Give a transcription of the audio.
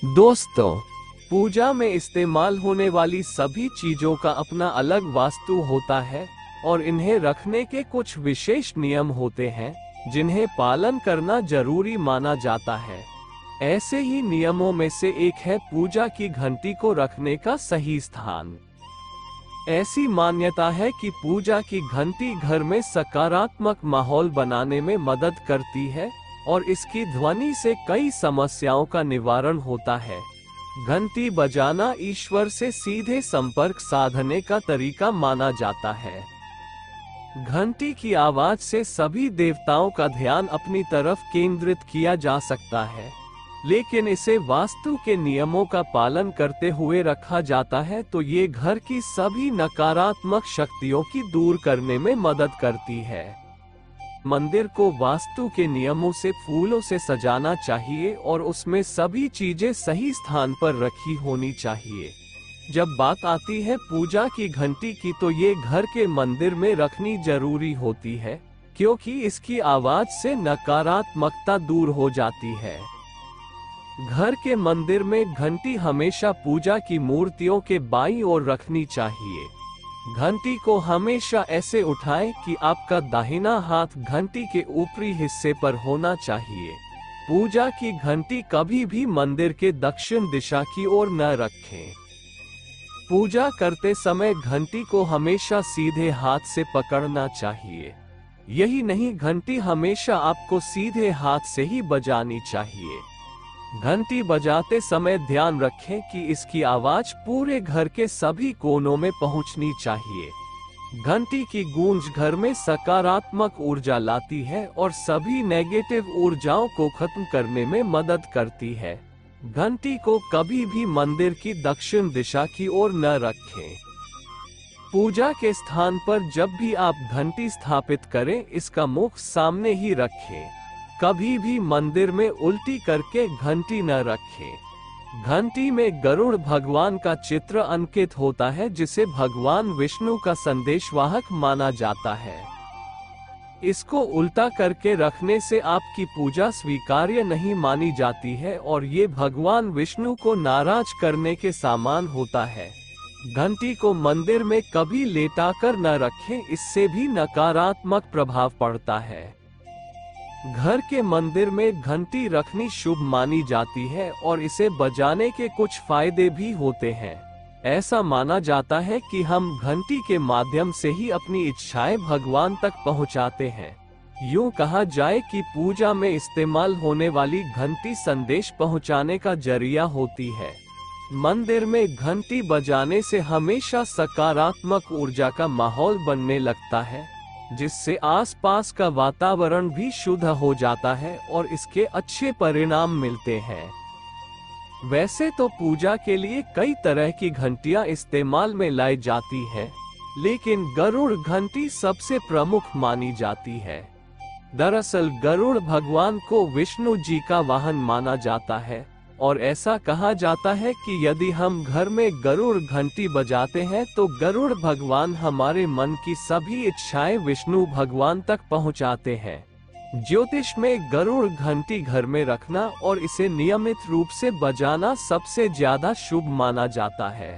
दोस्तों, पूजा में इस्तेमाल होने वाली सभी चीजों का अपना अलग वास्तु होता है और इन्हें रखने के कुछ विशेष नियम होते हैं जिन्हें पालन करना जरूरी माना जाता है। ऐसे ही नियमों में से एक है पूजा की घंटी को रखने का सही स्थान। ऐसी मान्यता है कि पूजा की घंटी घर में सकारात्मक माहौल बनाने में मदद करती है और इसकी ध्वनि से कई समस्याओं का निवारण होता है। घंटी बजाना ईश्वर से सीधे संपर्क साधने का तरीका माना जाता है। घंटी की आवाज से सभी देवताओं का ध्यान अपनी तरफ केंद्रित किया जा सकता है, लेकिन इसे वास्तु के नियमों का पालन करते हुए रखा जाता है तो ये घर की सभी नकारात्मक शक्तियों की दूर करने में मदद करती है। मंदिर को वास्तु के नियमों से फूलों से सजाना चाहिए और उसमें सभी चीजें सही स्थान पर रखी होनी चाहिए। जब बात आती है पूजा की घंटी की तो ये घर के मंदिर में रखनी जरूरी होती है, क्योंकि इसकी आवाज से नकारात्मकता दूर हो जाती है। घर के मंदिर में घंटी हमेशा पूजा की मूर्तियों के बाईं ओर रखनी चाहिए। घंटी को हमेशा ऐसे उठाएं कि आपका दाहिना हाथ घंटी के ऊपरी हिस्से पर होना चाहिए। पूजा की घंटी कभी भी मंदिर के दक्षिण दिशा की ओर न रखें। पूजा करते समय घंटी को हमेशा सीधे हाथ से पकड़ना चाहिए। यही नहीं, घंटी हमेशा आपको सीधे हाथ से ही बजानी चाहिए। घंटी बजाते समय ध्यान रखें कि इसकी आवाज पूरे घर के सभी कोनों में पहुंचनी चाहिए। घंटी की गूंज घर में सकारात्मक ऊर्जा लाती है और सभी नेगेटिव ऊर्जाओं को खत्म करने में मदद करती है। घंटी को कभी भी मंदिर की दक्षिण दिशा की ओर न रखें। पूजा के स्थान पर जब भी आप घंटी स्थापित करें, इसका मुख सामने ही रखें। कभी भी मंदिर में उल्टी करके घंटी न रखें। घंटी में गरुड़ भगवान का चित्र अंकित होता है, जिसे भगवान विष्णु का संदेशवाहक माना जाता है। इसको उल्टा करके रखने से आपकी पूजा स्वीकार्य नहीं मानी जाती है और ये भगवान विष्णु को नाराज करने के समान होता है। घंटी को मंदिर में कभी लेटाकर न रखें, इससे भी नकारात्मक प्रभाव पड़ता है। घर के मंदिर में घंटी रखनी शुभ मानी जाती है और इसे बजाने के कुछ फायदे भी होते हैं। ऐसा माना जाता है कि हम घंटी के माध्यम से ही अपनी इच्छाएं भगवान तक पहुंचाते हैं। यूं कहा जाए कि पूजा में इस्तेमाल होने वाली घंटी संदेश पहुंचाने का जरिया होती है। मंदिर में घंटी बजाने से हमेशा सकारात्मक ऊर्जा का माहौल बनने लगता है, जिससे आसपास का वातावरण भी शुद्ध हो जाता है और इसके अच्छे परिणाम मिलते हैं। वैसे तो पूजा के लिए कई तरह की घंटियां इस्तेमाल में लाई जाती है, लेकिन गरुड़ घंटी सबसे प्रमुख मानी जाती है। दरअसल गरुड़ भगवान को विष्णु जी का वाहन माना जाता है और ऐसा कहा जाता है कि यदि हम घर में गरुड़ घंटी बजाते हैं तो गरुड़ भगवान हमारे मन की सभी इच्छाएं विष्णु भगवान तक पहुंचाते हैं। ज्योतिष में गरुड़ घंटी घर में रखना और इसे नियमित रूप से बजाना सबसे ज्यादा शुभ माना जाता है।